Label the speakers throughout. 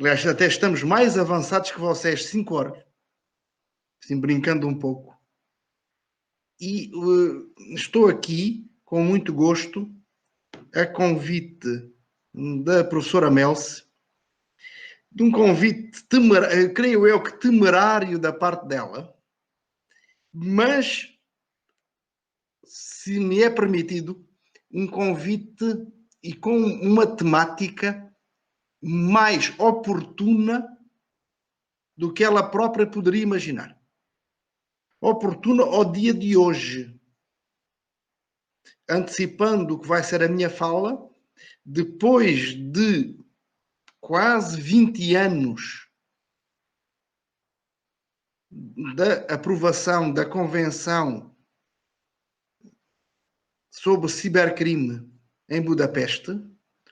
Speaker 1: Aliás, até estamos mais avançados que vocês, 5 horas. Assim, brincando um pouco. E estou aqui, com muito gosto, a convite da professora Melce, de um convite, creio eu que temerário da parte dela, mas, se me é permitido, um convite e com uma temática mais oportuna do que ela própria poderia imaginar. Oportuna ao dia de hoje. Antecipando o que vai ser a minha fala, depois de quase 20 anos da aprovação da Convenção sobre Cibercrime em Budapeste,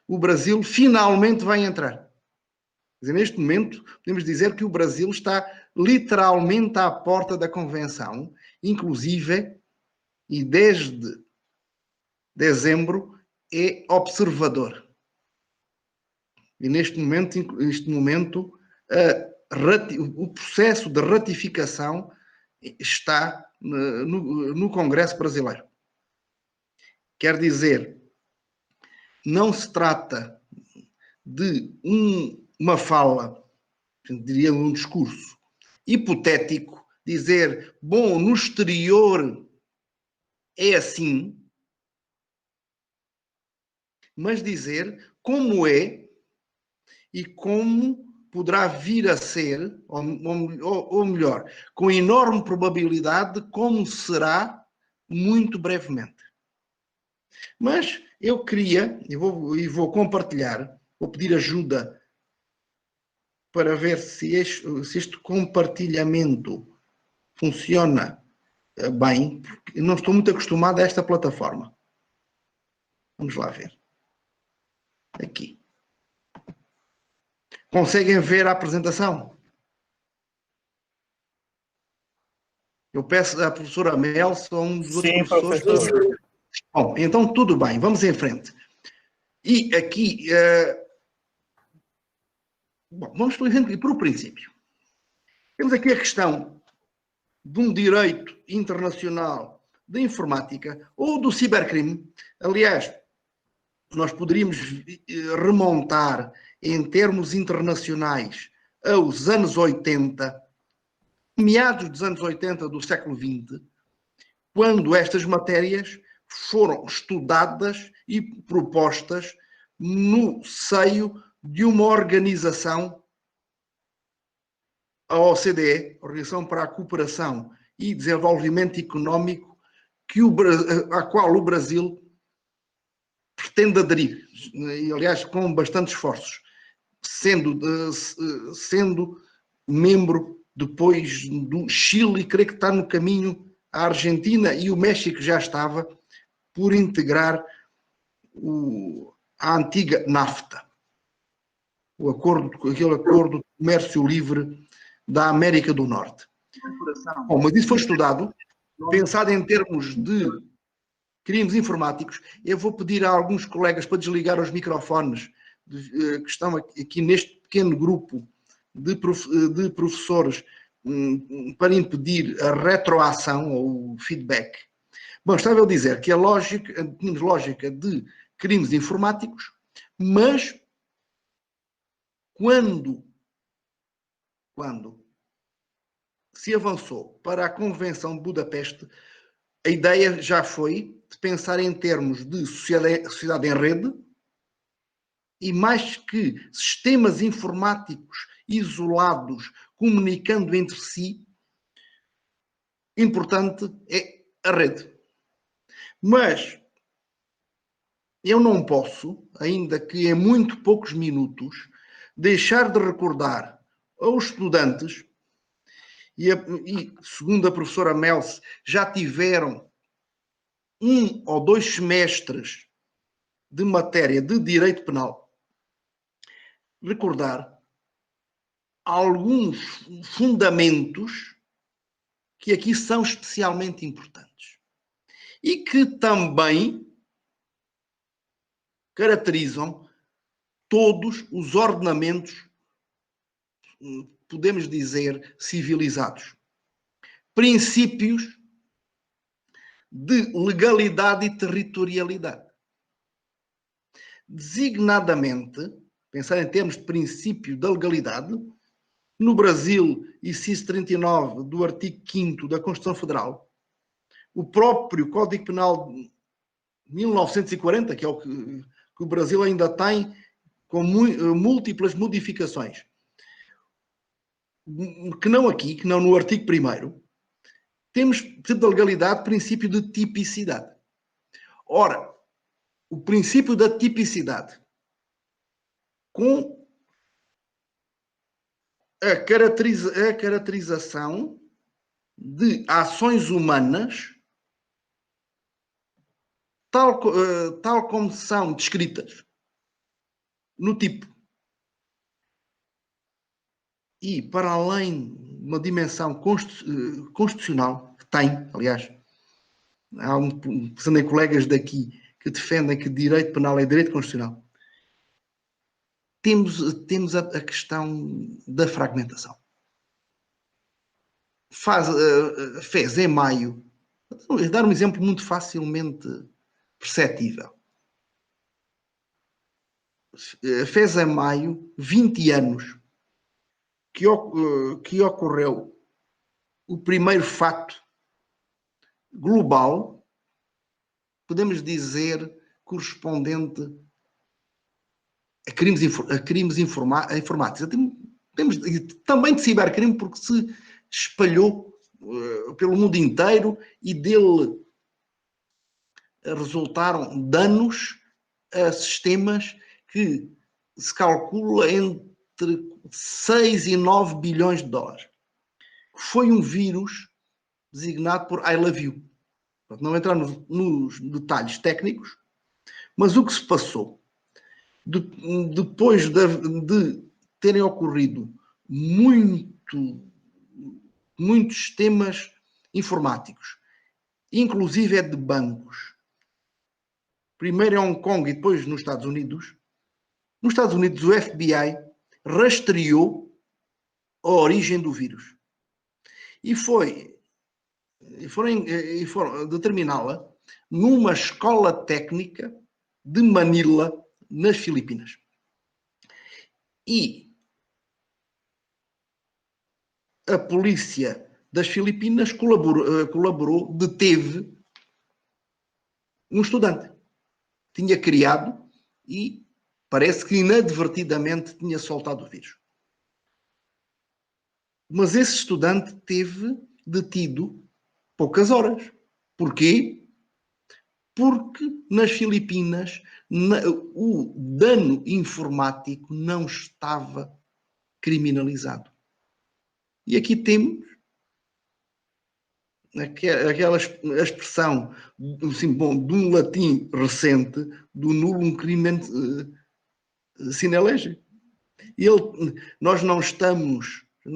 Speaker 1: o Brasil finalmente vai entrar. Quer dizer, neste momento, podemos dizer que o Brasil está literalmente à porta da Convenção, inclusive, e desde dezembro, é observador. E neste momento o processo de ratificação está no Congresso brasileiro. Quer dizer, não se trata de uma fala, diria um discurso hipotético, dizer, bom, no exterior é assim, mas dizer como é e como poderá vir a ser, ou melhor, com enorme probabilidade, como será muito brevemente. Mas eu queria, e vou compartilhar, vou pedir ajuda para ver se este compartilhamento funciona bem, porque não estou muito acostumado a esta plataforma. Vamos lá ver. Aqui. Conseguem ver a apresentação? Eu peço à professora Melson, a um dos outros professores.
Speaker 2: Professor.
Speaker 1: Bom, então tudo bem, vamos em frente. E aqui, bom, vamos por exemplo por o princípio. Temos aqui a questão de um direito internacional de informática ou do cibercrime. Aliás, nós poderíamos remontar em termos internacionais aos anos 80, meados dos anos 80 do século XX, quando estas matérias foram estudadas e propostas no seio de uma organização, a OCDE, Organização para a Cooperação e Desenvolvimento Económico, à qual o Brasil pretende aderir, e, aliás, com bastante esforços, sendo membro depois do Chile, creio que está no caminho, a Argentina e o México já estava por integrar a antiga NAFTA, aquele acordo de comércio livre da América do Norte. Bom, mas isso foi estudado, pensado em termos de crimes informáticos. Eu vou pedir a alguns colegas para desligar os microfones que estão aqui neste pequeno grupo de professores para impedir a retroação ou o feedback. Bom, estava a dizer que tínhamos lógica de crimes informáticos, mas quando se avançou para a Convenção de Budapeste, a ideia já foi de pensar em termos de sociedade em rede e mais que sistemas informáticos isolados comunicando entre si, importante é a rede. Mas eu não posso, ainda que em muito poucos minutos, deixar de recordar aos estudantes, e segundo a professora Melce, já tiveram 1 ou 2 semestres de matéria de direito penal, recordar alguns fundamentos que aqui são especialmente importantes e que também caracterizam todos os ordenamentos podemos dizer, civilizados. Princípios de legalidade e territorialidade. Designadamente, pensar em termos de princípio da legalidade, no Brasil, inciso 39 do artigo 5º da Constituição Federal, o próprio Código Penal de 1940, que é o que o Brasil ainda tem, com múltiplas modificações, que não aqui, que não no artigo 1º, temos da legalidade princípio de tipicidade. Ora, o princípio da tipicidade, com a caracterização de ações humanas tal como são descritas no tipo. E, para além de uma dimensão constitucional, que tem, aliás, há colegas daqui que defendem que direito penal é direito constitucional, temos a questão da fragmentação. Fez em maio, vou dar um exemplo muito facilmente perceptível. Fez em maio 20 anos que ocorreu o primeiro fato global, podemos dizer, correspondente a crimes informáticos. Temos também de cibercrime, porque se espalhou pelo mundo inteiro e dele resultaram danos a sistemas que se calcula entre 6 e 9 bilhões de dólares. Foi um vírus designado por I Love You. Não entramos nos detalhes técnicos, mas o que se passou depois de terem ocorrido muitos sistemas informáticos, inclusive de bancos, primeiro em Hong Kong e depois nos Estados Unidos. Nos Estados Unidos, o FBI rastreou a origem do vírus e foram determiná-la numa escola técnica de Manila, nas Filipinas. E a polícia das Filipinas colaborou, deteve um estudante. Tinha criado e parece que inadvertidamente tinha soltado o vírus. Mas esse estudante teve detido poucas horas. Porquê? Porque nas Filipinas o dano informático não estava criminalizado. E aqui temos aquela expressão assim, de um latim recente, do nullum crimen sine lege.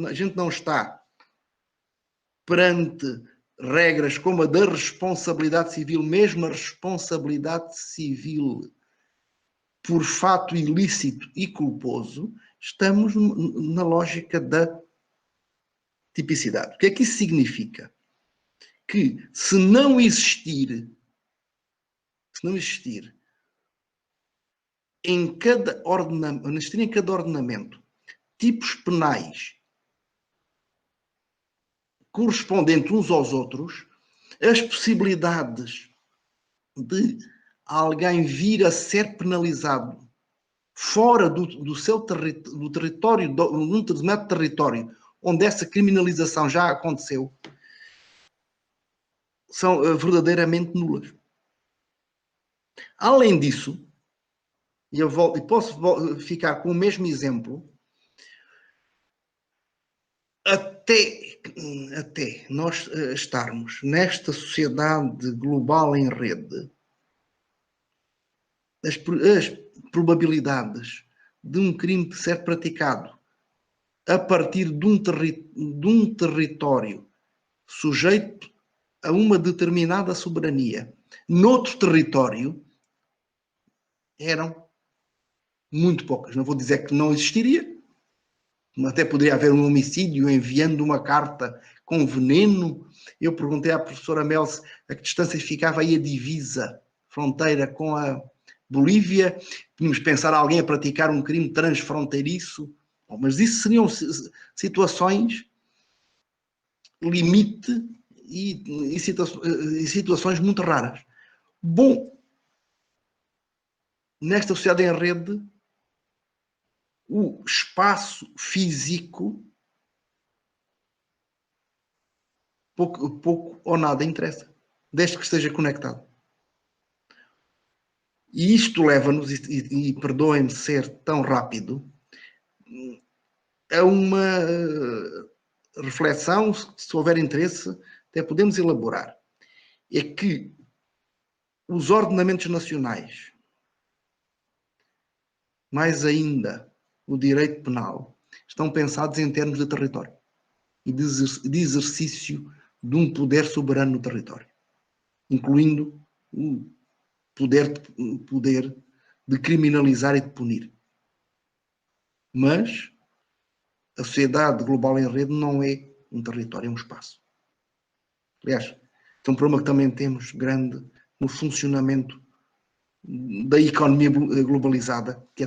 Speaker 1: A gente não está perante regras como a da responsabilidade civil, mesmo a responsabilidade civil por fato ilícito e culposo, estamos na lógica da tipicidade. O que é que isso significa? Que se não existir em cada ordenamento tipos penais correspondentes uns aos outros, as possibilidades de alguém vir a ser penalizado fora do seu território, num determinado território onde essa criminalização já aconteceu, são verdadeiramente nulas. Além disso, e posso ficar com o mesmo exemplo, até nós estarmos nesta sociedade global em rede, as probabilidades de um crime ser praticado a partir de um território sujeito a uma determinada soberania noutro território eram muito poucas. Não vou dizer que não existiria, até poderia haver um homicídio enviando uma carta com veneno. Eu perguntei à professora Mel a que distância ficava aí a divisa, fronteira com a Bolívia. Tínhamos pensar alguém a praticar um crime transfronteiriço. Bom, mas isso seriam situações limite e situações muito raras. Bom, nesta sociedade em rede, o espaço físico pouco ou nada interessa, desde que esteja conectado. E isto leva-nos, e perdoem-me ser tão rápido, a uma reflexão, se houver interesse, até podemos elaborar. É que os ordenamentos nacionais, mais ainda o direito penal, estão pensados em termos de território e de exercício de um poder soberano no território, incluindo o poder de criminalizar e de punir. Mas a sociedade global em rede não é um território, é um espaço. Aliás, é um problema que também temos grande no funcionamento da economia globalizada, que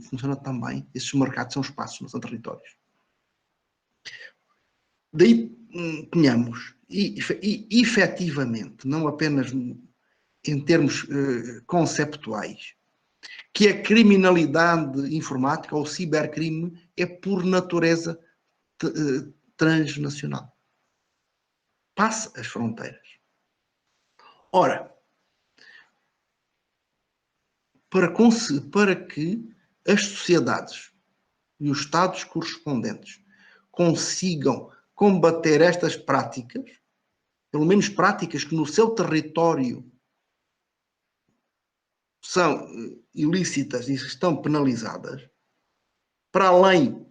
Speaker 1: funciona também, esses mercados são espaços, não são territórios. Daí tenhamos, e efetivamente, não apenas em termos conceptuais, que a criminalidade informática ou cibercrime é por natureza transnacional. Passa as fronteiras. Ora, para que as sociedades e os Estados correspondentes consigam combater estas práticas, pelo menos práticas que no seu território são ilícitas e estão penalizadas, para além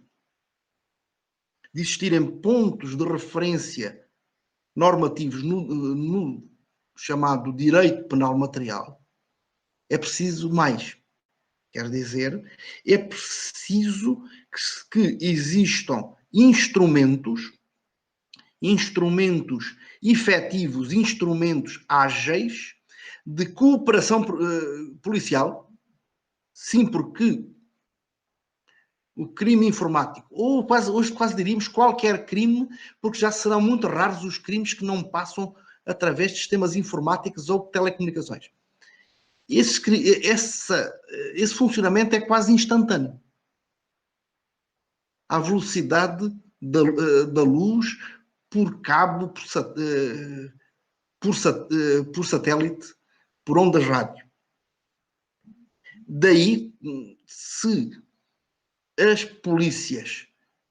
Speaker 1: de existirem pontos de referência normativos no chamado direito penal material, é preciso mais. Quer dizer, é preciso que existam instrumentos efetivos, instrumentos ágeis de cooperação policial. Sim, porque o crime informático, ou hoje quase diríamos qualquer crime, porque já serão muito raros os crimes que não passam através de sistemas informáticos ou de telecomunicações. Esse funcionamento é quase instantâneo. À velocidade da luz, por cabo, por satélite, por ondas rádio. Daí, se as polícias,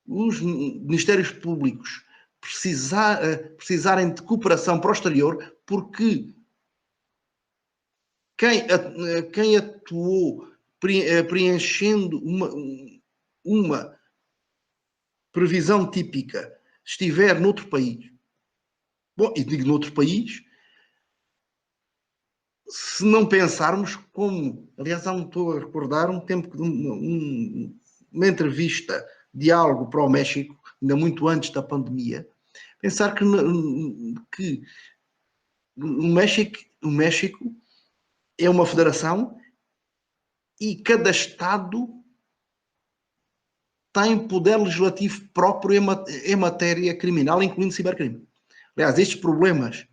Speaker 1: os ministérios públicos precisarem de cooperação para o exterior, porque quem atuou preenchendo uma previsão típica estiver noutro país, bom, e digo noutro país, se não pensarmos como, aliás, estou a recordar um tempo de uma entrevista, diálogo para o México, ainda muito antes da pandemia, pensar que o México é uma federação e cada Estado tem poder legislativo próprio em matéria criminal, incluindo cibercrime. Aliás, estes problemas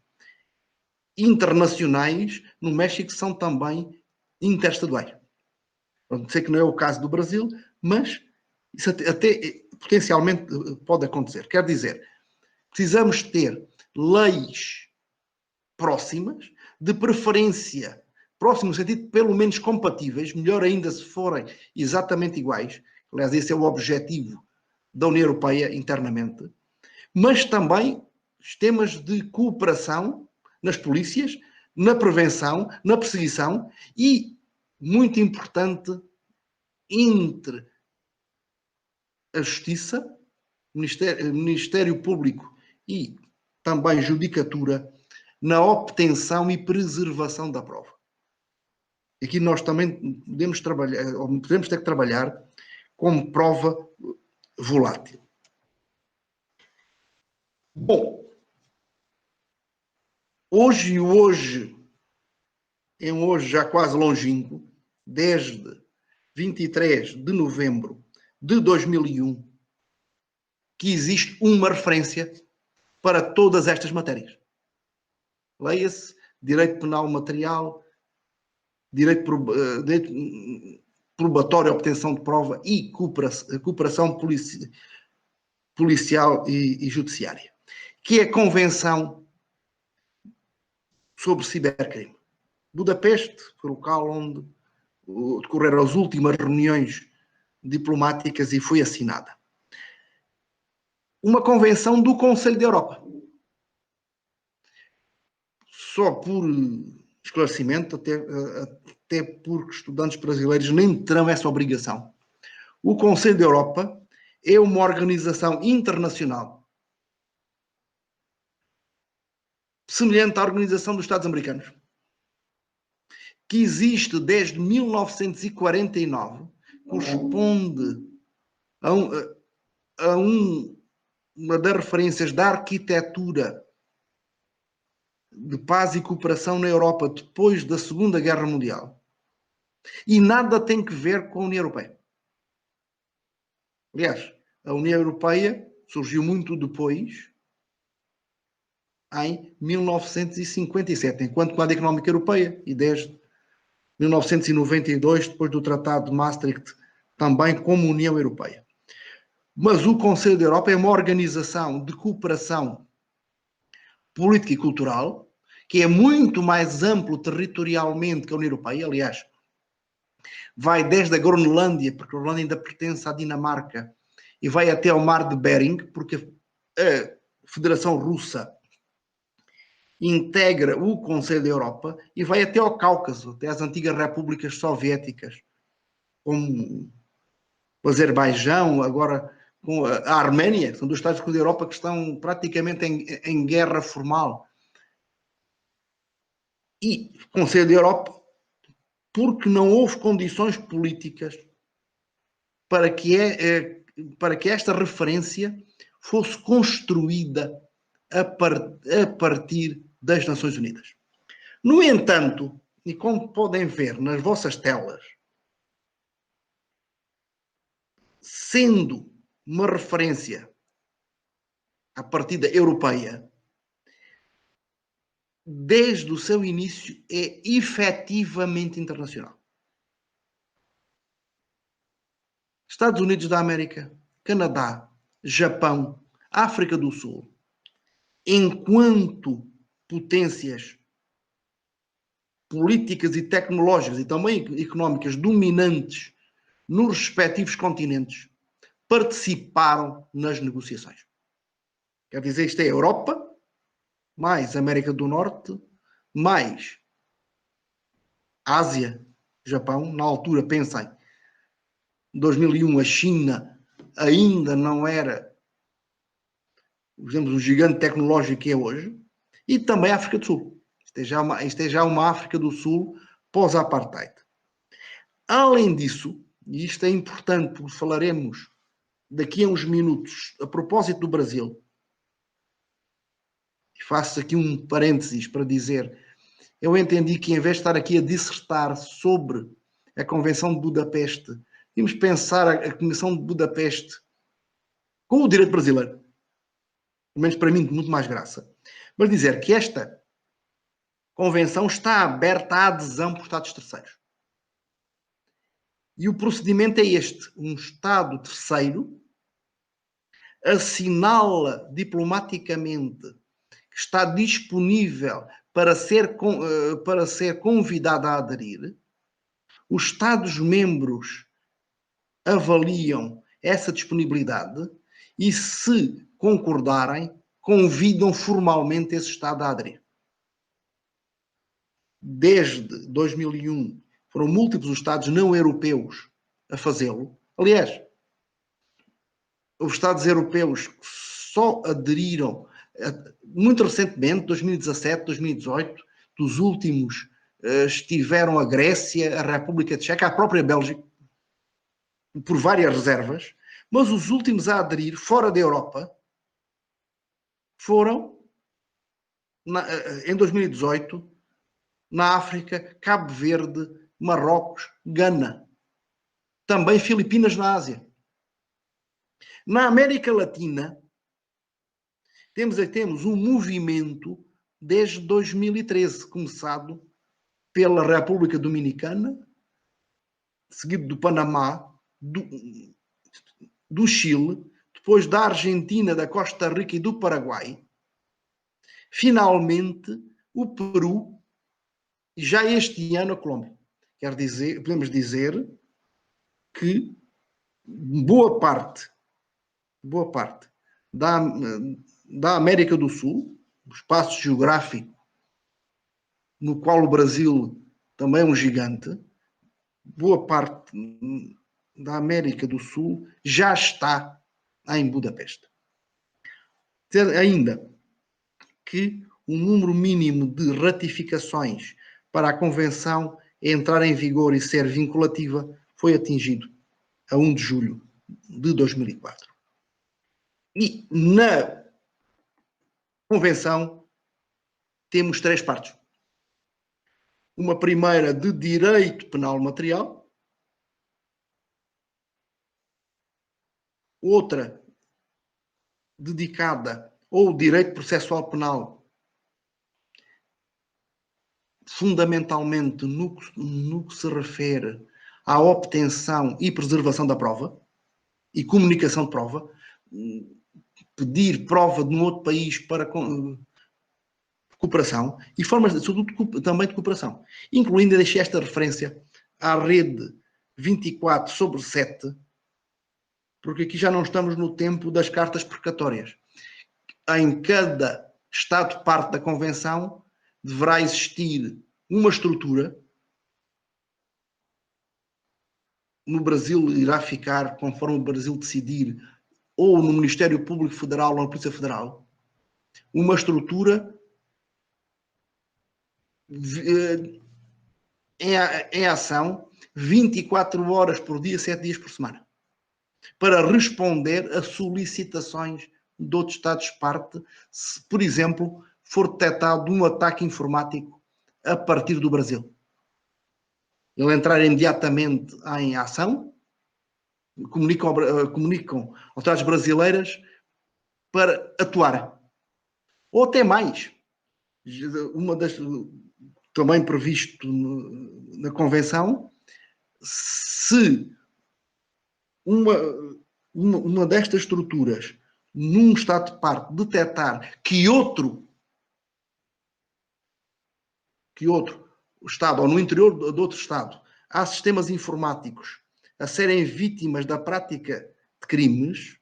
Speaker 1: internacionais no México são também interestaduais. Sei que não é o caso do Brasil, mas isso até potencialmente pode acontecer. Quer dizer, precisamos ter leis próximas, de preferência, próximo no sentido de pelo menos compatíveis, melhor ainda se forem exatamente iguais. Aliás, esse é o objetivo da União Europeia internamente, mas também sistemas de cooperação nas polícias, na prevenção, na perseguição e, muito importante, entre a Justiça, Ministério Público e também Judicatura, na obtenção e preservação da prova. Aqui nós também podemos trabalhar, ou podemos ter que trabalhar como prova volátil. Bom, hoje já quase longínquo, desde 23 de novembro de 2001, que existe uma referência para todas estas matérias. Leia-se direito penal material, direito probatório, obtenção de prova e cooperação policial e judiciária, que é a Convenção sobre Cibercrime. Budapeste foi o local onde decorreram as últimas reuniões diplomáticas e foi assinada. Uma convenção do Conselho da Europa. Só por esclarecimento, até porque estudantes brasileiros nem terão essa obrigação. O Conselho da Europa é uma organização internacional semelhante à Organização dos Estados Americanos, que existe desde 1949, corresponde a uma das referências da arquitetura de paz e cooperação na Europa depois da Segunda Guerra Mundial, e nada tem que ver com a União Europeia. Aliás, a União Europeia surgiu muito depois, em 1957, enquanto Comando Económica Europeia, e desde 1992, depois do Tratado de Maastricht, também como União Europeia. Mas o Conselho da Europa é uma organização de cooperação política e cultural, que é muito mais amplo territorialmente que a União Europeia. Aliás, vai desde a Groenlândia, porque a Groenlândia ainda pertence à Dinamarca, e vai até ao Mar de Bering, porque a Federação Russa integra o Conselho da Europa, e vai até ao Cáucaso, até às antigas repúblicas soviéticas, como o Azerbaijão, agora com a Arménia, são dos Estados da Europa que estão praticamente em guerra formal. E o Conselho da Europa, porque não houve condições políticas para que esta referência fosse construída a partir das Nações Unidas. No entanto, e como podem ver nas vossas telas, sendo uma referência à partida europeia, desde o seu início é efetivamente internacional. Estados Unidos da América, Canadá, Japão, África do Sul, enquanto potências políticas e tecnológicas e também económicas dominantes nos respectivos continentes, participaram nas negociações. Quer dizer, isto é Europa, mais América do Norte, mais Ásia, Japão. Na altura, pensem, em 2001 a China ainda não era, digamos, o gigante tecnológico que é hoje, e também a África do Sul. Isto é já uma África do Sul pós-apartheid. Além disso, e isto é importante porque falaremos daqui a uns minutos a propósito do Brasil, faço aqui um parênteses para dizer, eu entendi que em vez de estar aqui a dissertar sobre a Convenção de Budapeste, tínhamos de pensar a Convenção de Budapeste com o direito brasileiro. Pelo menos para mim, de muito mais graça. Mas dizer que esta Convenção está aberta à adesão por Estados terceiros. E o procedimento é este. Um Estado terceiro assinala diplomaticamente que está disponível para ser convidado a aderir. Os Estados-membros avaliam essa disponibilidade e, se concordarem, convidam formalmente esse Estado a aderir. Desde 2001 foram múltiplos os Estados não europeus a fazê-lo. Aliás, os Estados europeus que só aderiram muito recentemente, 2017, 2018, dos últimos estiveram a Grécia, a República Tcheca, a própria Bélgica, por várias reservas, Mas os últimos a aderir, fora da Europa, foram, em 2018, na África, Cabo Verde, Marrocos, Gana. Também Filipinas na Ásia. Na América Latina, temos um movimento desde 2013, começado pela República Dominicana, seguido do Panamá, do Chile, depois da Argentina, da Costa Rica e do Paraguai. Finalmente, o Peru e já este ano a Colômbia. Quer dizer, podemos dizer que boa parte da América do Sul, o espaço geográfico no qual o Brasil também é um gigante, boa parte da América do Sul já está em Budapeste. Ainda que o número mínimo de ratificações para a Convenção entrar em vigor e ser vinculativa foi atingido a 1 de julho de 2004. E na Convenção temos 3 partes. Uma primeira de direito penal material, outra dedicada ao direito processual penal, fundamentalmente no que se refere à obtenção e preservação da prova e comunicação de prova, pedir prova de um outro país para cooperação e formas, sobretudo, também de cooperação. Incluindo, deixei esta referência à rede 24/7, porque aqui já não estamos no tempo das cartas precatórias. Em cada Estado-parte da Convenção deverá existir uma estrutura. No Brasil irá ficar, conforme o Brasil decidir, ou no Ministério Público Federal ou na Polícia Federal, uma estrutura em ação 24 horas por dia, 7 dias por semana, para responder a solicitações de outros Estados-parte, se, por exemplo, for detectado um ataque informático a partir do Brasil. Ele entrar imediatamente em ação, comunicam autoridades brasileiras para atuar. Ou até mais. Também previsto na Convenção, se uma destas estruturas, num Estado de parte, detectar que outro Estado, ou no interior de outro Estado, há sistemas informáticos a serem vítimas da prática de crimes,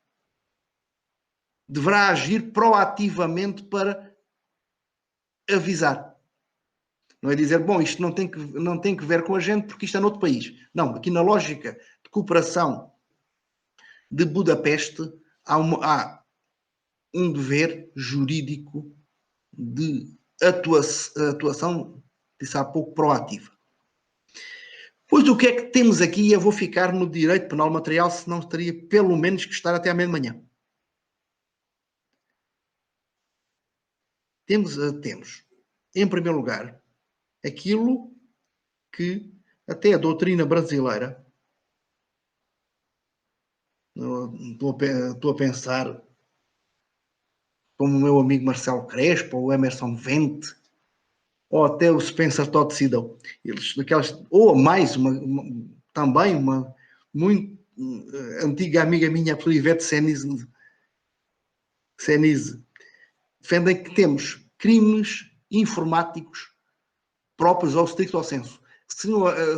Speaker 1: deverá agir proativamente para avisar. Não é dizer, bom, isto não tem que ver com a gente porque isto é noutro país. Não, aqui na lógica de cooperação de Budapeste há um dever jurídico de atuação, disse há pouco, proativa. Pois o que é que temos aqui? Eu vou ficar no direito penal material, senão teria pelo menos que estar até à meia-manhã. Temos, em primeiro lugar, aquilo que até a doutrina brasileira, estou a pensar como o meu amigo Marcelo Crespo, ou o Emerson Vente, ou até o Spencer Todd Siddle, ou mais, também uma muito antiga amiga minha, a Ivete Senise, defendem que temos crimes informáticos próprios ao stricto sensu.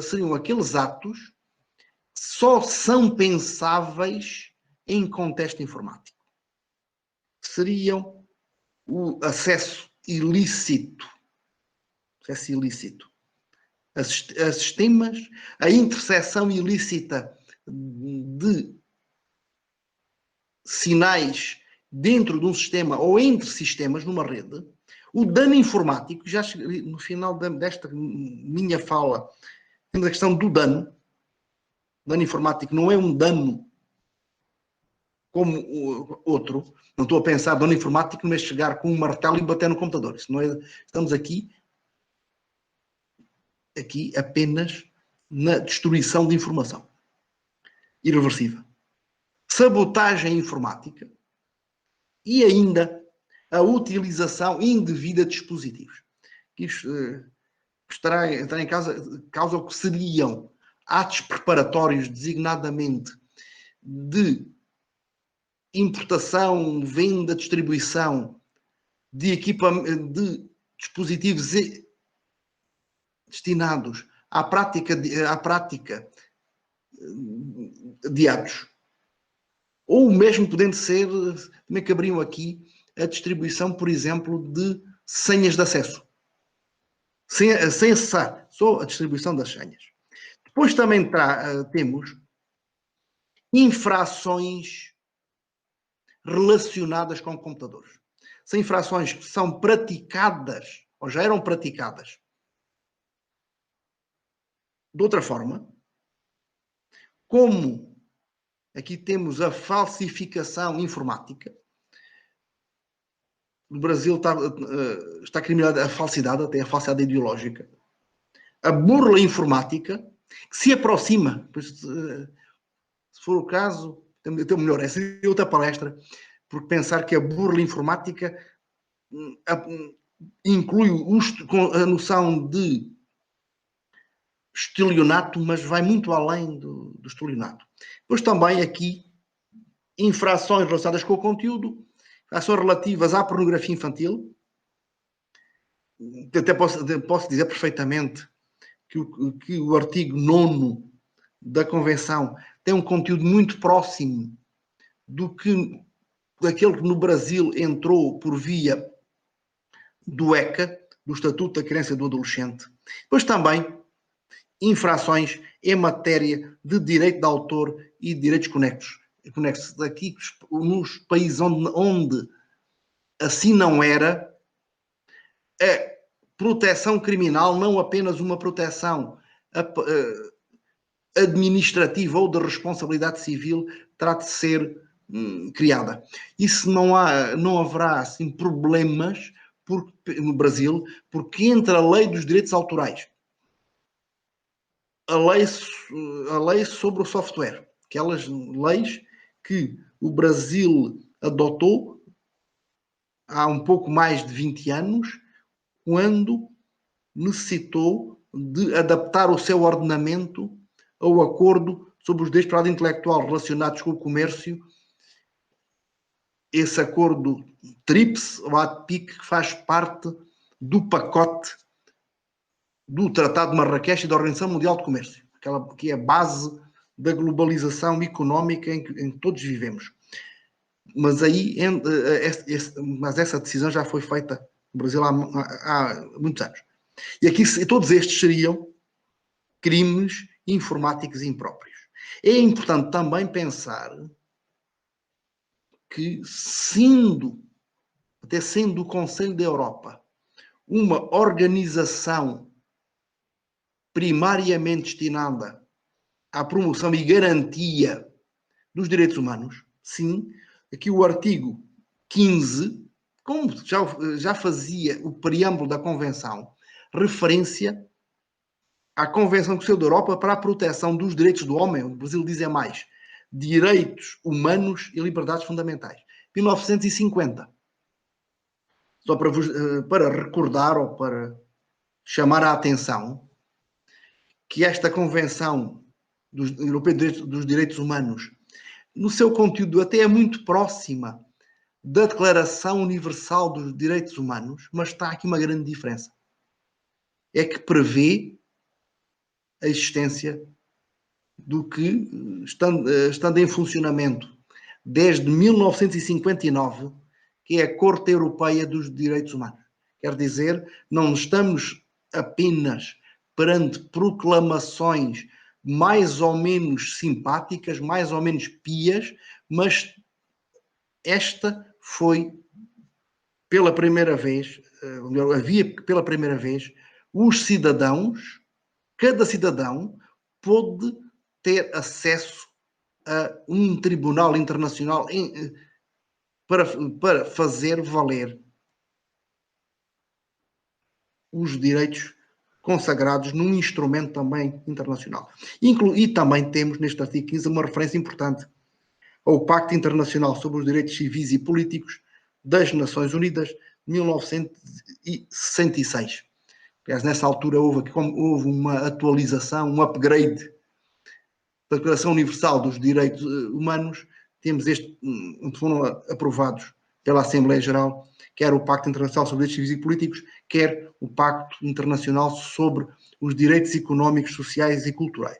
Speaker 1: Seriam aqueles atos que só são pensáveis em contexto informático. Seriam o acesso ilícito a sistemas, a interseção ilícita de sinais dentro de um sistema ou entre sistemas numa rede, o dano informático, já no final desta minha fala, temos a questão do dano. O dano informático não é um dano como o outro. Não estou a pensar dono informático, mas chegar com um martelo e bater no computador. Isso não é, estamos aqui apenas na destruição de informação irreversível. Sabotagem informática e ainda a utilização indevida de dispositivos. Isto estará em causa o que seriam atos preparatórios designadamente de importação, venda, distribuição de dispositivos destinados à prática de atos. Ou mesmo podendo ser, também caberiam aqui a distribuição, por exemplo, de senhas de acesso. Sem acessar, só a distribuição das senhas. Depois também temos infrações relacionadas com computadores. São infrações que são praticadas, ou já eram praticadas, de outra forma, como aqui temos a falsificação informática. No Brasil está criminalizada a falsidade, até a falsidade ideológica. A burla informática, que se aproxima, pois, se for o caso, então melhor, essa é outra palestra, porque pensar que a burla informática inclui a noção de estelionato, mas vai muito além do estelionato. Depois também aqui infrações relacionadas com o conteúdo, ações relativas à pornografia infantil. Até posso dizer perfeitamente que o artigo 9º da Convenção tem um conteúdo muito próximo daquele que no Brasil entrou por via do ECA, do Estatuto da Criança e do Adolescente. Depois também infrações em matéria de direito de autor e direitos conexos. Aqui, nos países onde assim não era, a proteção criminal, não apenas uma proteção administrativa ou de responsabilidade civil, terá de ser criada. Isso não haverá assim, problemas no Brasil, porque entre a lei dos direitos autorais, a lei sobre o software, aquelas leis que o Brasil adotou há um pouco mais de 20 anos, quando necessitou de adaptar o seu ordenamento ao acordo sobre os direitos de propriedade intelectual relacionados com o comércio, esse acordo TRIPS, ou ATPIC, que faz parte do pacote do Tratado de Marrakech e da Organização Mundial de Comércio, aquela que é a base da globalização económica em que todos vivemos. Mas essa decisão já foi feita no Brasil há muitos anos. E aqui todos estes seriam crimes informáticos impróprios. É importante também pensar que, até sendo o Conselho da Europa uma organização primariamente destinada à promoção e garantia dos direitos humanos, sim, aqui o artigo 15, como já fazia o preâmbulo da Convenção, referência à Convenção do Conselho da Europa para a proteção dos direitos do homem, o Brasil diz mais, direitos humanos e liberdades fundamentais, 1950. Só para recordar ou para chamar a atenção que esta Convenção Europeia dos Direitos Humanos, no seu conteúdo até é muito próxima da Declaração Universal dos Direitos Humanos, mas está aqui uma grande diferença. É que prevê a existência do que, estando em funcionamento desde 1959, que é a Corte Europeia dos Direitos Humanos. Quer dizer, não estamos apenas perante proclamações mais ou menos simpáticas, mais ou menos pias, mas esta foi pela primeira vez, havia pela primeira vez, os cidadãos, cada cidadão pôde ter acesso a um tribunal internacional para fazer valer os direitos consagrados num instrumento também internacional. E também temos neste artigo 15 uma referência importante ao Pacto Internacional sobre os Direitos Civis e Políticos das Nações Unidas de 1966. Aliás, nessa altura houve uma atualização, um upgrade da Declaração Universal dos Direitos Humanos. Temos foram aprovados pela Assembleia Geral, quer o Pacto Internacional sobre os Direitos Civis e Políticos, quer o Pacto Internacional sobre os Direitos Económicos, Sociais e Culturais.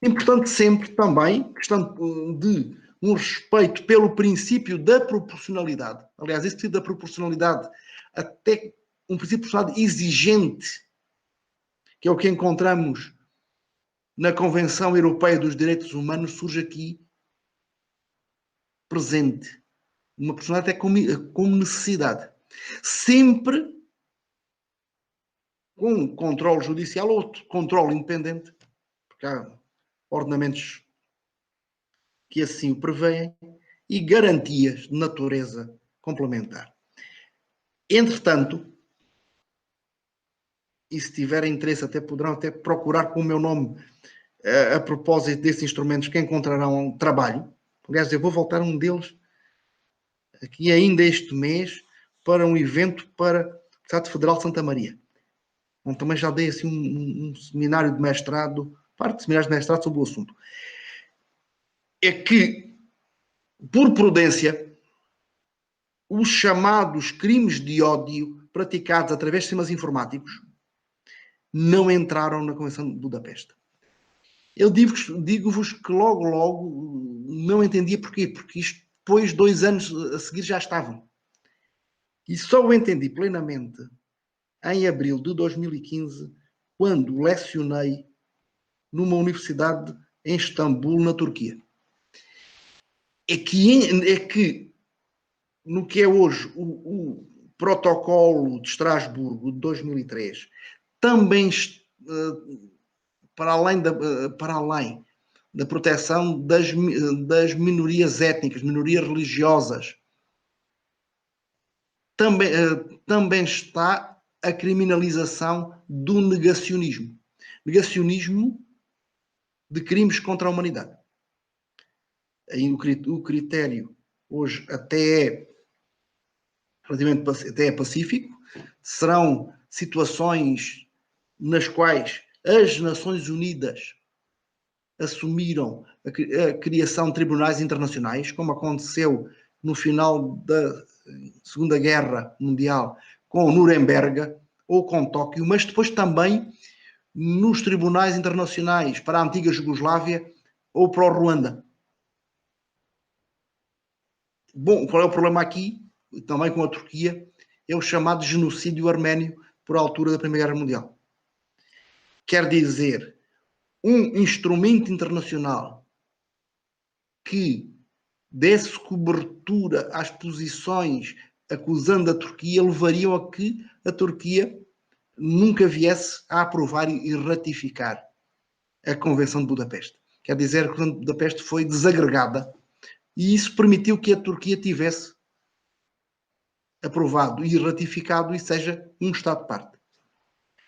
Speaker 1: Importante sempre também, questão de um respeito pelo princípio da proporcionalidade. Aliás, esse princípio da proporcionalidade, até um princípio de proporcionalidade exigente, que é o que encontramos na Convenção Europeia dos Direitos Humanos, surge aqui presente. Uma proporcionalidade até como necessidade. Sempre com controle judicial ou controle independente, porque há ordenamentos que assim o prevêem, e garantias de natureza complementar. Entretanto, e se tiverem interesse, poderão procurar com o meu nome a propósito desses instrumentos, que encontrarão um trabalho. Aliás, eu vou voltar a um deles aqui ainda este mês para um evento para a Universidade Federal de Santa Maria. Onde também já dei assim um seminário de mestrado, parte de seminários de mestrado sobre o assunto. É que, por prudência, os chamados crimes de ódio praticados através de sistemas informáticos não entraram na Convenção de Budapeste. Eu digo-vos que logo não entendia porquê, porque isto depois, 2 anos a seguir, já estavam. E só o entendi plenamente em abril de 2015, quando lecionei numa universidade em Istambul, na Turquia. É que no que é hoje o protocolo de Estrasburgo de 2003, também para além da proteção das minorias étnicas, minorias religiosas, também está a criminalização do negacionismo. Negacionismo de crimes contra a humanidade. Aí o critério hoje até é pacífico. Serão situações nas quais as Nações Unidas assumiram a criação de tribunais internacionais, como aconteceu no final da Segunda Guerra Mundial com Nuremberg ou com Tóquio, mas depois também nos tribunais internacionais para a antiga Jugoslávia ou para o Ruanda. Bom, qual é o problema aqui, também com a Turquia? É o chamado genocídio arménio por altura da Primeira Guerra Mundial. Quer dizer, um instrumento internacional que desse cobertura às posições acusando a Turquia levariam a que a Turquia nunca viesse a aprovar e ratificar a Convenção de Budapeste. Quer dizer, a Convenção de Budapeste foi desagregada e isso permitiu que a Turquia tivesse aprovado e ratificado e seja um Estado de parte.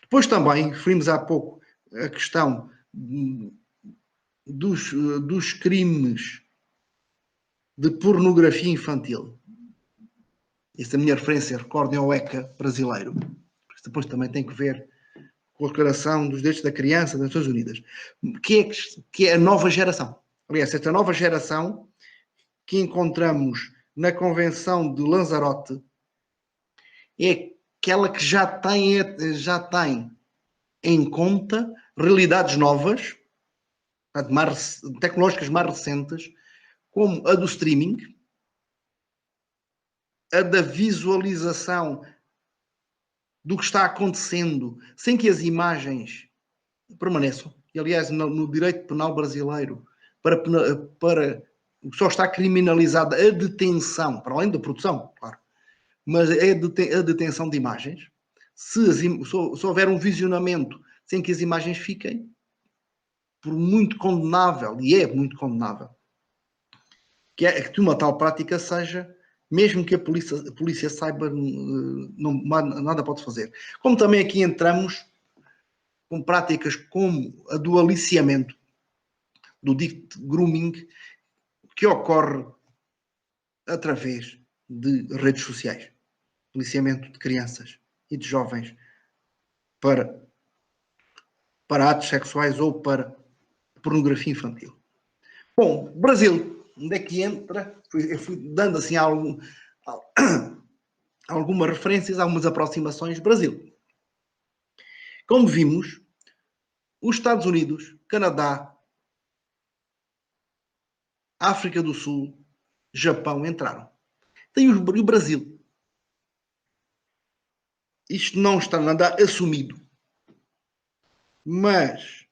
Speaker 1: Depois também, referimos há pouco a questão dos crimes de pornografia infantil. Essa é a minha referência, recordem ao ECA brasileiro. Depois também tem que ver com a Declaração dos Direitos da Criança das Nações Unidas, que é a nova geração. Aliás, esta nova geração que encontramos na Convenção de Lanzarote é aquela que já tem em conta realidades novas, tecnológicas mais recentes, como a do streaming, a da visualização do que está acontecendo, sem que as imagens permaneçam. E, aliás, no direito penal brasileiro, só está criminalizada a detenção, para além da produção, claro, mas é a detenção de imagens. Se houver um visionamento sem que as imagens fiquem, por muito condenável, e é muito condenável, que uma tal prática seja, mesmo que a polícia saiba, não, nada pode fazer. Como também aqui entramos com práticas como a do aliciamento, do dito grooming, que ocorre através de redes sociais. Aliciamento de crianças e de jovens para atos sexuais ou para pornografia infantil. Bom, Brasil, onde é que entra? Eu fui dando assim algumas referências, algumas aproximações. Brasil. Como vimos, os Estados Unidos, Canadá, África do Sul, Japão entraram. Tem o Brasil. Isto não está nada assumido. Mas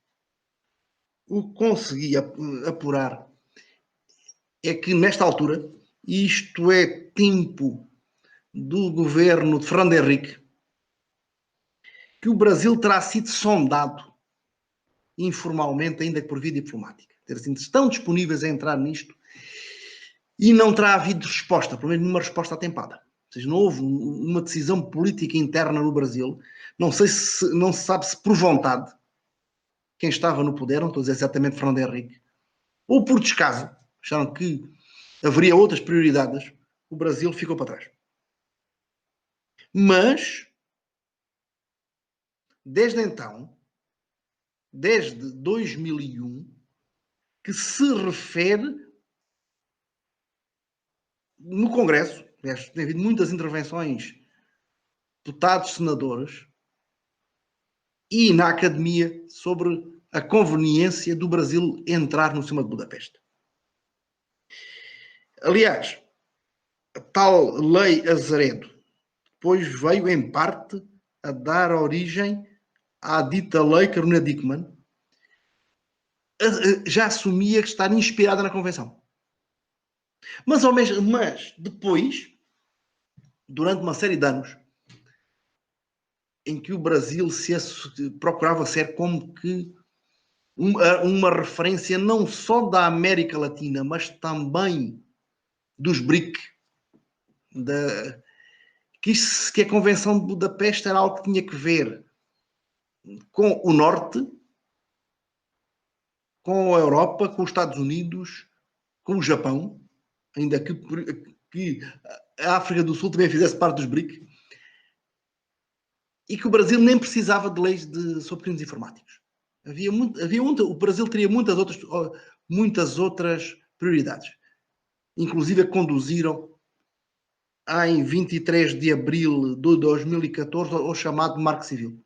Speaker 1: o que consegui apurar é que, nesta altura, isto é tempo do governo de Fernando Henrique, que o Brasil terá sido sondado informalmente, ainda que por via diplomática. Assim, estão disponíveis a entrar nisto e não terá havido resposta, pelo menos nenhuma resposta atempada. Ou seja, não houve uma decisão política interna no Brasil. Não sei se não se sabe se por vontade quem estava no poder, não estou a dizer exatamente Fernando Henrique, ou por descaso, acharam que haveria outras prioridades, o Brasil ficou para trás. Mas, desde então, desde 2001, que se refere no Congresso, tem havido muitas intervenções de deputados, senadores, e na Academia sobre a conveniência do Brasil entrar no sistema de Budapeste. Aliás, a tal lei Azeredo depois veio, em parte, a dar origem à dita lei Carolina Dickmann, já assumia que estar inspirada na Convenção. Mas depois, durante uma série de anos, em que o Brasil procurava ser como que uma referência não só da América Latina, mas também dos BRIC, que a Convenção de Budapeste era algo que tinha que ver com o Norte, com a Europa, com os Estados Unidos, com o Japão, ainda que a África do Sul também fizesse parte dos BRIC, e que o Brasil nem precisava de leis sobre crimes informáticos. O Brasil teria muitas outras prioridades, inclusive que conduziram em 23 de abril de 2014 ao chamado Marco Civil.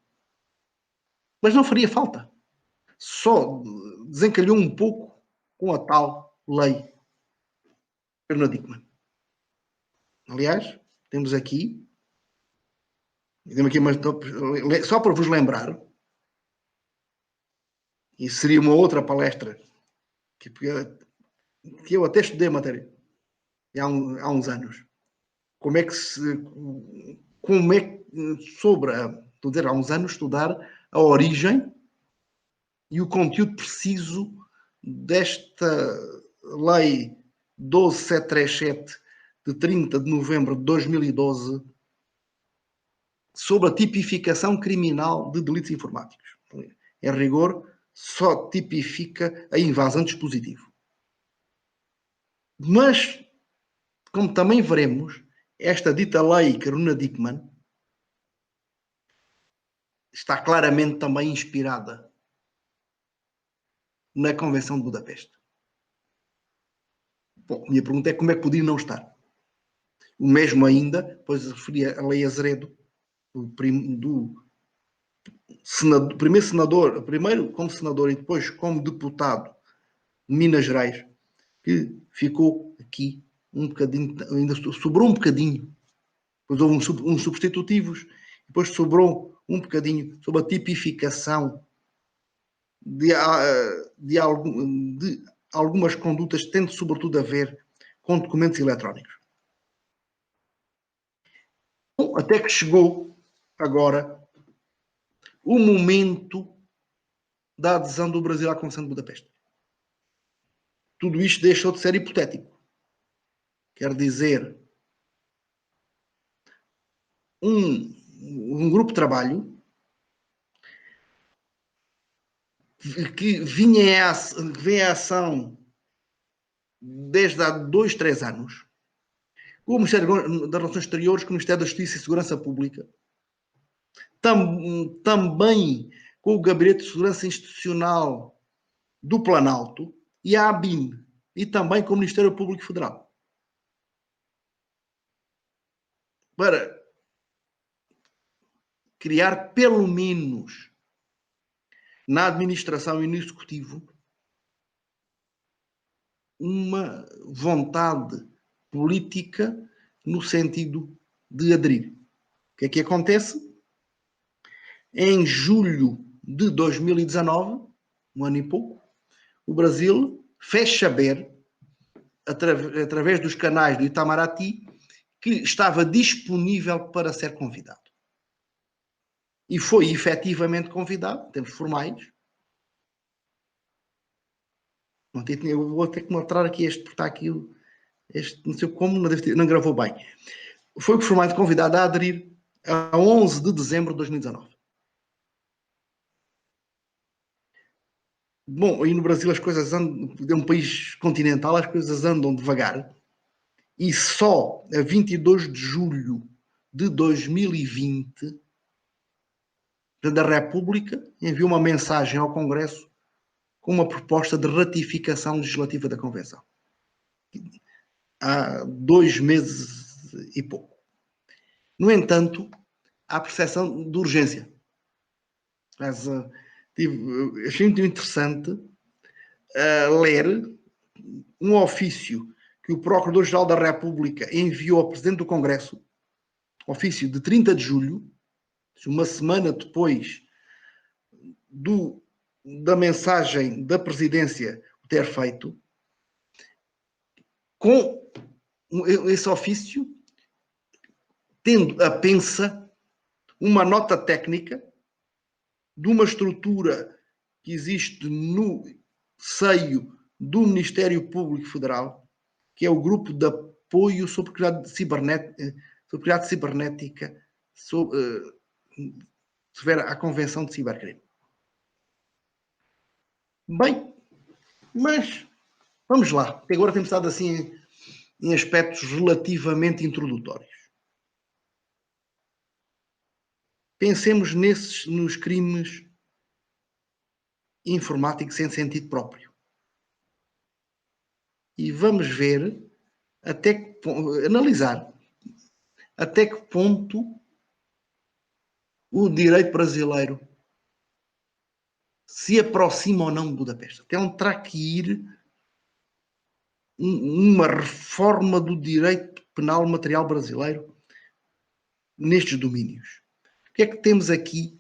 Speaker 1: Mas não faria falta. Só desencalhou um pouco com a tal lei Carolina Dickmann. Aliás, temos aqui só para vos lembrar, e seria uma outra palestra que eu até estudei a matéria há uns anos. Como é que estou a dizer, há uns anos, estudar a origem e o conteúdo preciso desta lei 12737 de 30 de novembro de 2012 sobre a tipificação criminal de delitos informáticos. Em rigor, só tipifica a invasão de dispositivo. Mas, como também veremos, esta dita lei Carolina Dickmann está claramente também inspirada na Convenção de Budapeste. Bom, a minha pergunta é como é que podia não estar? O mesmo ainda, pois referia a lei Azeredo, primeiro como senador e depois como deputado de Minas Gerais, que ficou aqui um bocadinho, ainda sobrou um bocadinho, depois houve uns substitutivos, depois sobrou um bocadinho sobre a tipificação de algumas condutas, tendo sobretudo a ver com documentos eletrónicos. Bom, até que chegou agora o momento da adesão do Brasil à Convenção de Budapeste. Tudo isto deixou de ser hipotético. Quer dizer, um grupo de trabalho que vem à ação desde há 2, 3 anos, com o Ministério das Relações Exteriores, com o Ministério da Justiça e Segurança Pública, também com o Gabinete de Segurança Institucional do Planalto e a ABIN, e também com o Ministério Público Federal. Para criar, pelo menos, na administração e no executivo, uma vontade política no sentido de aderir. O que é que acontece? Em julho de 2019, um ano e pouco, o Brasil fez saber, através dos canais do Itamaraty, que estava disponível para ser convidado. E foi efetivamente convidado, em termos formais. Eu vou ter que mostrar aqui este, porque está aqui este, não sei como, não gravou bem. Foi formalmente convidado a aderir a 11 de dezembro de 2019. Bom, aí no Brasil as coisas andam, é um país continental, as coisas andam devagar, e só a 22 de julho de 2020, da República enviou uma mensagem ao Congresso com uma proposta de ratificação legislativa da Convenção. Há 2 meses e pouco. No entanto, há percepção de urgência. Mas, achei muito interessante ler um ofício que o Procurador-Geral da República enviou ao Presidente do Congresso, ofício de 30 de julho, uma semana depois da mensagem da Presidência ter feito, com esse ofício, tendo a pensa uma nota técnica de uma estrutura que existe no seio do Ministério Público Federal, que é o Grupo de Apoio sobre Criminalidade Cibernética, sobre a Convenção de Cibercrime. Bem, mas vamos lá, porque agora temos estado assim em aspectos relativamente introdutórios. Pensemos nos crimes informáticos sem sentido próprio. E vamos ver analisar até que ponto o direito brasileiro se aproxima ou não de Budapeste. Até onde terá que ir uma reforma do direito penal material brasileiro nestes domínios. O que é que temos aqui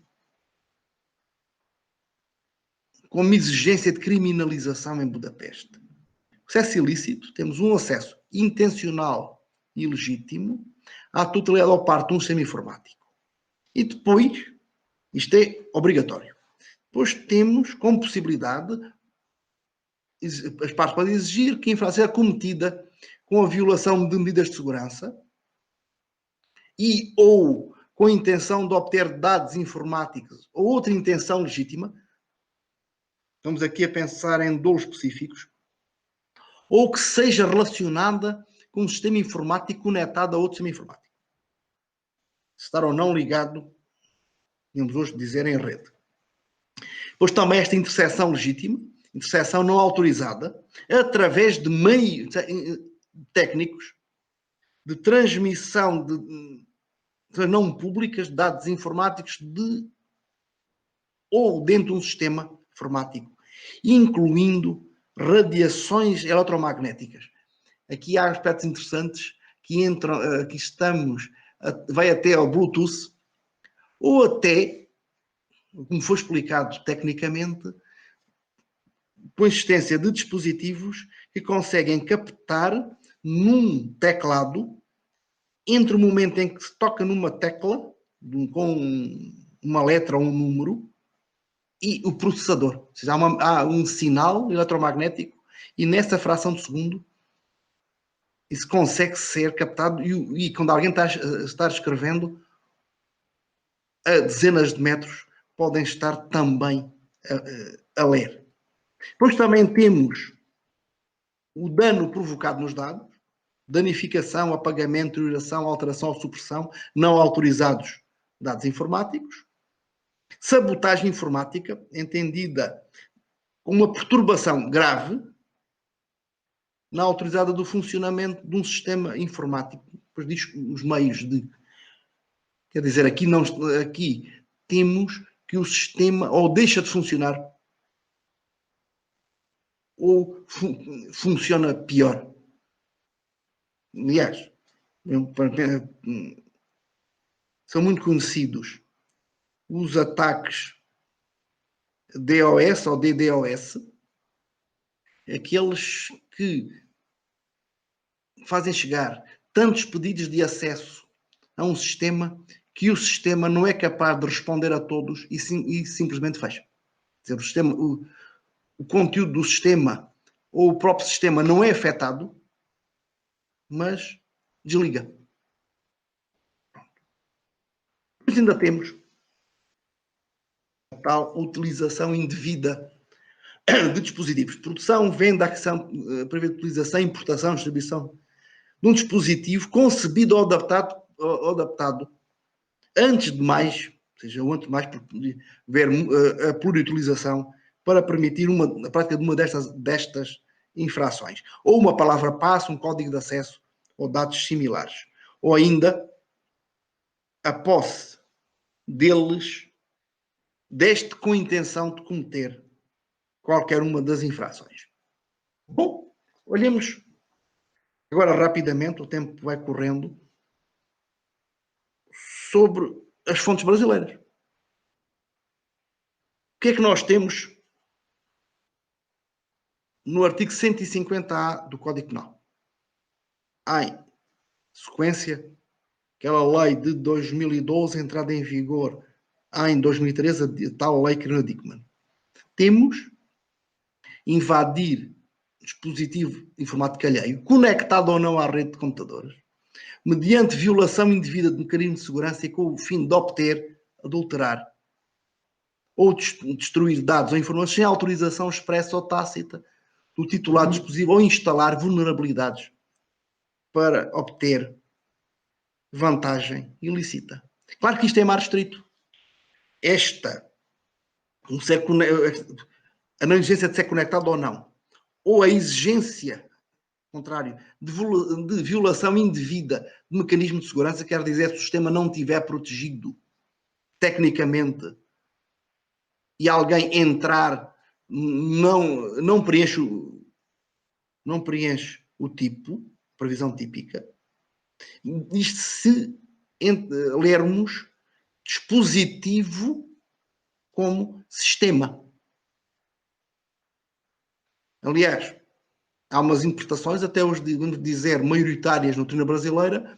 Speaker 1: como exigência de criminalização em Budapeste? O acesso ilícito, temos um acesso intencional e legítimo à totalidade ou parte de um sistema informático. E depois, isto é obrigatório. Depois temos como possibilidade, as partes podem exigir que a infração seja cometida com a violação de medidas de segurança e ou com a intenção de obter dados informáticos ou outra intenção legítima. Estamos aqui a pensar em dolos específicos. Ou que seja relacionada com um sistema informático conectado a outro sistema informático. Estar ou não ligado, podemos hoje dizer, em rede. Pois também esta interseção legítima, interseção não autorizada, através de meios técnicos de transmissão não públicas de dados informáticos ou dentro de um sistema informático, incluindo radiações eletromagnéticas. Aqui há aspectos interessantes que entram, aqui vai até ao Bluetooth, ou até, como foi explicado tecnicamente, com a existência de dispositivos que conseguem captar num teclado, entre o momento em que se toca numa tecla, com uma letra ou um número, e o processador. Ou seja, há um sinal eletromagnético e nessa fração de segundo isso consegue ser captado e quando alguém está escrevendo a dezenas de metros podem estar também a ler. Depois também temos o dano provocado nos dados, danificação, apagamento, deterioração, alteração ou supressão não autorizados de dados informáticos, sabotagem informática, entendida como uma perturbação grave na autorizada do funcionamento de um sistema informático. Depois diz os meios de... Quer dizer, aqui temos que o sistema ou deixa de funcionar ou funciona pior. Aliás, são muito conhecidos os ataques DOS ou DDoS, aqueles que fazem chegar tantos pedidos de acesso a um sistema que o sistema não é capaz de responder a todos e simplesmente fecha. Quer dizer, o conteúdo do sistema ou o próprio sistema não é afetado, mas desliga. Mas ainda temos a tal utilização indevida de dispositivos de produção, venda, aquisição, privatização, importação, distribuição de um dispositivo concebido ou adaptado antes de mais, ou seja, antes de mais ver a pluriutilização para permitir a prática de uma destas infrações. Ou uma palavra passe, um código de acesso ou dados similares. Ou ainda a posse deles deste com a intenção de cometer qualquer uma das infrações. Bom, olhemos agora rapidamente, o tempo vai correndo, sobre as fontes brasileiras. O que é que nós temos no artigo 150A do Código Penal? Há em sequência aquela lei de 2012, entrada em vigor em 2013, a tal lei Crane-Dickmann. Temos invadir dispositivo informático alheio, conectado ou não à rede de computadores, mediante violação indevida de mecanismo de segurança e com o fim de obter, adulterar ou destruir dados ou informações sem autorização expressa ou tácita do titular do dispositivo ou instalar vulnerabilidades para obter vantagem ilícita. Claro que isto é mais restrito. A não exigência de ser conectado ou não, ou a exigência, contrário, de violação indevida de mecanismo de segurança, quer dizer, se o sistema não estiver protegido tecnicamente e alguém entrar, não preenche o tipo, previsão típica. Isto se lermos dispositivo como sistema. Aliás, há umas interpretações, até os de dizer maioritárias na doutrina brasileira,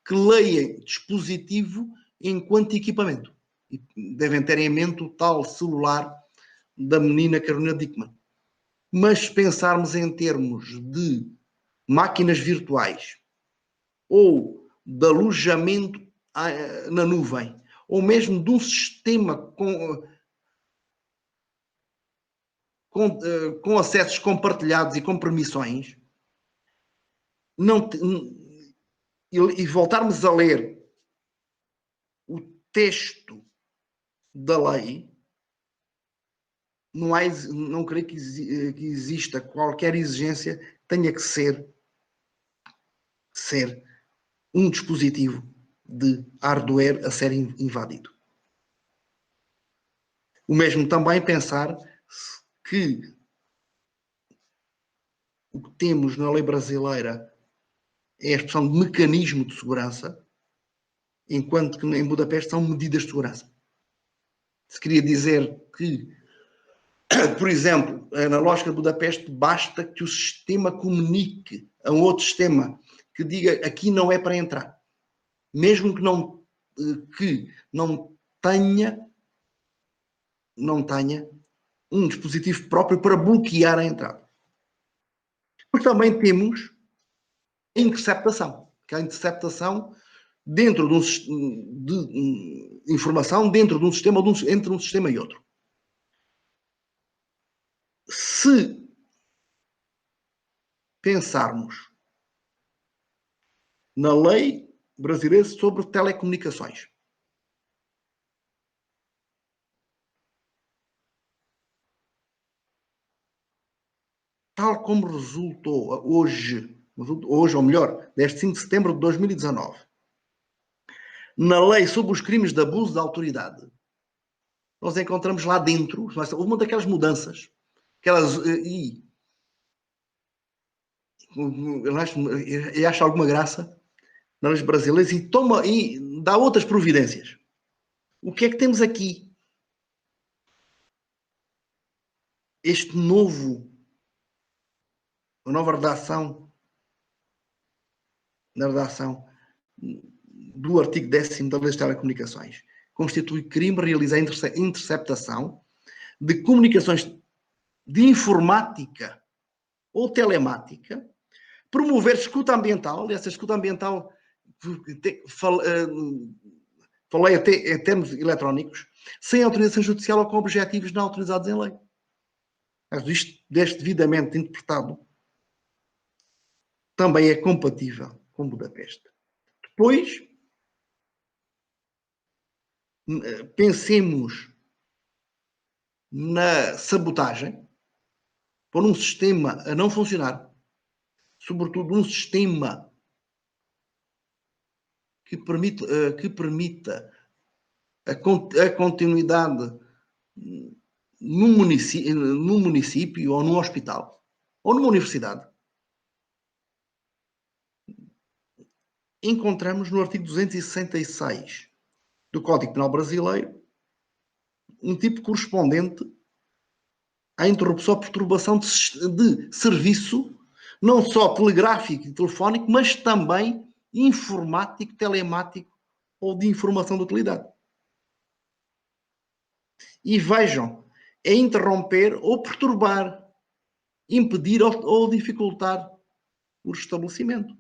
Speaker 1: que leem dispositivo enquanto equipamento. E devem ter em mente o tal celular da menina Carolina Dickmann. Mas se pensarmos em termos de máquinas virtuais ou de alojamento na nuvem, ou mesmo de um sistema com acessos compartilhados e com permissões, e voltarmos a ler o texto da lei, não creio que exista qualquer exigência que tenha que ser um dispositivo de hardware a ser invadido. O mesmo também pensar que o que temos na lei brasileira é a expressão de mecanismo de segurança, enquanto que em Budapeste são medidas de segurança. Se queria dizer que, por exemplo, na lógica de Budapeste, basta que o sistema comunique a um outro sistema que diga aqui não é para entrar. Mesmo que não tenha não tenha um dispositivo próprio para bloquear a entrada. Porque também temos a interceptação, que é a interceptação dentro de informação dentro de um sistema, entre um sistema e outro. Se pensarmos na lei brasileira sobre telecomunicações, tal como resultou hoje, ou melhor, desde 5 de setembro de 2019, na lei sobre os crimes de abuso da autoridade, nós encontramos lá dentro, houve uma daquelas mudanças, eu acho alguma graça nas leis brasileiras e dá outras providências. O que é que temos aqui? A nova redação, na redação do artigo 10º da Lei de Telecomunicações, constitui crime realizar interceptação de comunicações de informática ou telemática, promover escuta ambiental, e essa escuta ambiental, falei até em termos eletrónicos, sem autorização judicial ou com objetivos não autorizados em lei. Mas isto, deste devidamente interpretado, também é compatível com Budapeste. Depois, pensemos na sabotagem, por um sistema a não funcionar, sobretudo um sistema que permita a continuidade num município ou num hospital ou numa universidade. Encontramos no artigo 266 do Código Penal Brasileiro um tipo correspondente à interrupção ou perturbação de serviço, não só telegráfico e telefónico, mas também informático, telemático ou de informação de utilidade. E vejam, é interromper ou perturbar, impedir ou dificultar o restabelecimento.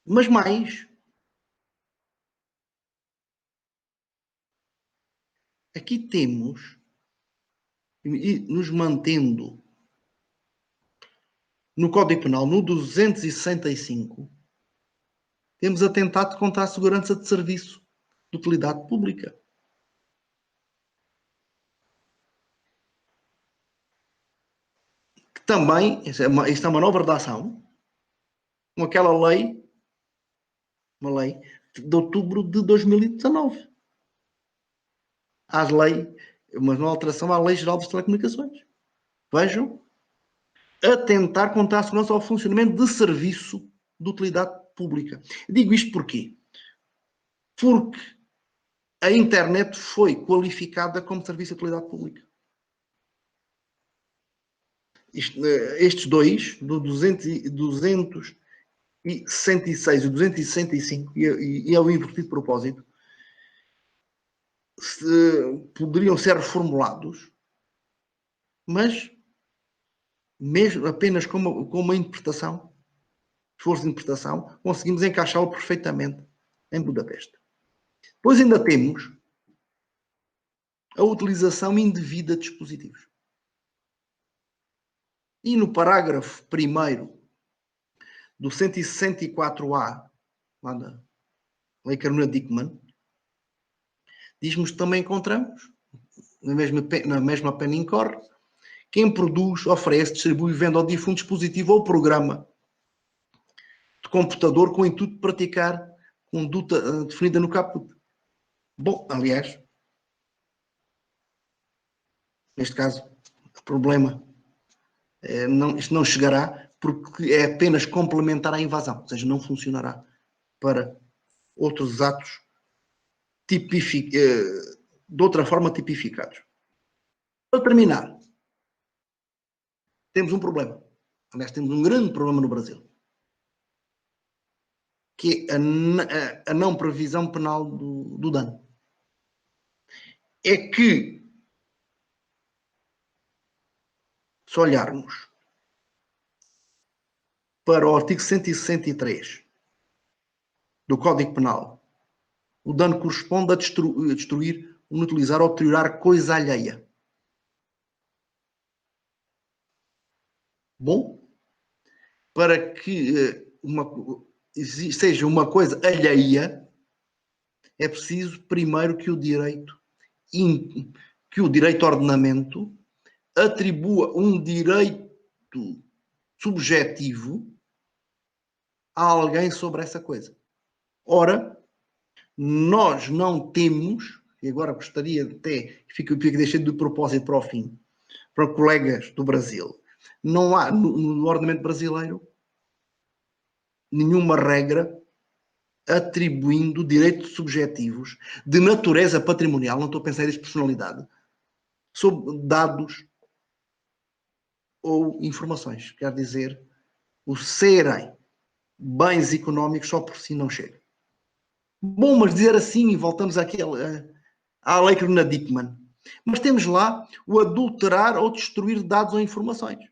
Speaker 1: Mas mais, aqui temos, e nos mantendo no Código Penal, no 265, temos atentado contra a segurança de serviço de utilidade pública. Que também, isto é uma nova redação, com aquela lei, uma lei de outubro de 2019. Uma alteração à Lei Geral das Telecomunicações. Vejam, atentar contra a segurança ao funcionamento de serviço de utilidade pública. Digo isto porquê? Porque a internet foi qualificada como serviço de utilidade pública. Estes dois, do 266 e 265, e é o invertido propósito, poderiam ser reformulados, mas mesmo apenas com uma interpretação, esforço de interpretação, conseguimos encaixá-lo perfeitamente em Budapeste. Depois ainda temos a utilização indevida de dispositivos. E no parágrafo 1º do 164A, lá da Lei Carolina Dickmann, diz-nos que também encontramos, na mesma pena incorre, quem produz, oferece, distribui, vende ou difunde dispositivo ou programa de computador com o intuito de praticar conduta definida no caput. Bom, aliás, neste caso, o problema isto não chegará porque é apenas complementar à invasão, ou seja, não funcionará para outros atos de outra forma tipificados. Para terminar, temos um problema. Aliás, temos um grande problema no Brasil. que é a não previsão penal do dano. É que, se olharmos para o artigo 163 do Código Penal, o dano corresponde a destruir, inutilizar ou deteriorar coisa alheia. Bom, para que seja uma coisa alheia, é preciso primeiro que o direito ordenamento atribua um direito subjetivo a alguém sobre essa coisa. Ora, nós não temos, e agora gostaria até, fico deixando de propósito para o fim, para colegas do Brasil, não há no ordenamento brasileiro nenhuma regra atribuindo direitos subjetivos de natureza patrimonial, não estou a pensar em personalidade, sobre dados ou informações. Quer dizer, o serem bens económicos só por si não chega. Bom, mas dizer assim, e voltamos à lei Carolina Dickmann, mas temos lá o adulterar ou destruir dados ou informações.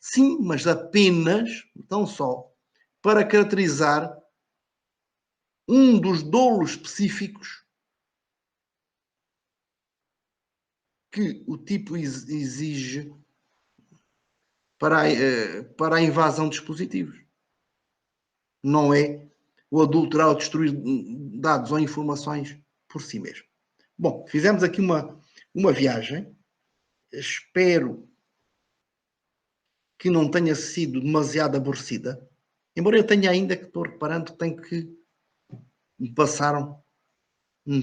Speaker 1: Sim, mas apenas, tão só, para caracterizar um dos dolos específicos que o tipo exige para a invasão de dispositivos. Não é o adulterar ou destruir dados ou informações por si mesmo. Bom, fizemos aqui uma viagem. Espero que não tenha sido demasiado aborrecida. Embora eu tenha ainda, que estou reparando, que tenho que me passaram um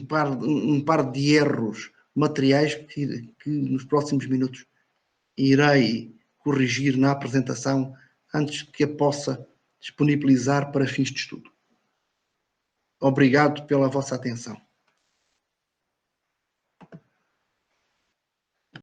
Speaker 1: par de erros materiais que nos próximos minutos irei corrigir na apresentação antes que a possa disponibilizar para fins de estudo. Obrigado pela vossa atenção.